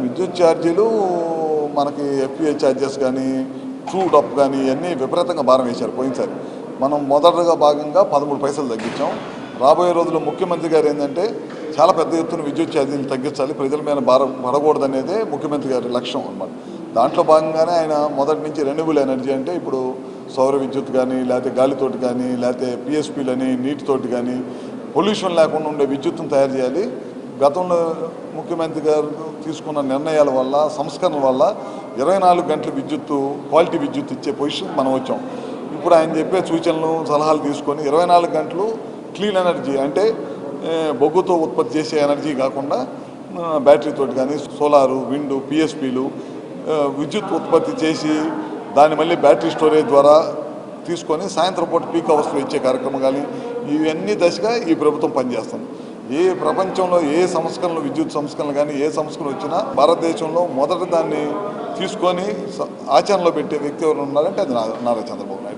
విద్యుత్ ఛార్జీలు మనకి ఎఫ్పిఏ ఛార్జెస్ కానీ ట్రూడ్ అప్ కానీ ఇవన్నీ విపరీతంగా భారం వేశారు పోయినసారి. మనం మొదటగా భాగంగా 13 పైసలు తగ్గించాం. రాబోయే రోజుల్లో ముఖ్యమంత్రి గారు ఏంటంటే చాలా పెద్ద ఎత్తున విద్యుత్ ఛార్జీలు తగ్గించాలి, ప్రజల మీద భారం పడకూడదు అనేదే ముఖ్యమంత్రి గారి లక్ష్యం అన్నమాట. దాంట్లో భాగంగానే ఆయన మొదటి నుంచి రెన్యూబుల్ ఎనర్జీ అంటే ఇప్పుడు సౌర విద్యుత్ కానీ లేకపోతే గాలితోటి కానీ లేకపోతే పిఎస్పీలని నీటితోటి కానీ పొల్యూషన్ లేకుండా ఉండే విద్యుత్తును తయారు చేయాలి. గతంలో ముఖ్యమంత్రి గారు తీసుకున్న నిర్ణయాల వల్ల సంస్కరణల వల్ల 24 గంటల విద్యుత్తు క్వాలిటీ విద్యుత్ ఇచ్చే పొజిషన్ మనం వచ్చాం. ఇప్పుడు ఆయన చెప్పే సూచనలు సలహాలు తీసుకొని 24 గంటలు క్లీన్ ఎనర్జీ అంటే బొగ్గుతో ఉత్పత్తి చేసే ఎనర్జీ కాకుండా బ్యాటరీతోటి కానీ సోలారు విండు పిఎస్పీలు విద్యుత్ ఉత్పత్తి చేసి దాన్ని మళ్ళీ బ్యాటరీ స్టోరేజ్ ద్వారా తీసుకొని సాయంత్రం పూట పీక్ అవర్స్లో ఇచ్చే కార్యక్రమం కానీ ఇవన్నీ దశగా ఈ ప్రభుత్వం పనిచేస్తుంది. ఏ ప్రపంచంలో ఏ సంస్కరణలు విద్యుత్ సంస్కరణలు కానీ ఏ సంస్కరణ వచ్చినా భారతదేశంలో మొదట దాన్ని తీసుకొని ఆచరణలో పెట్టే వ్యక్తి ఎవరు ఉన్నారంటే అది నారా చంద్రబాబు నాయుడు.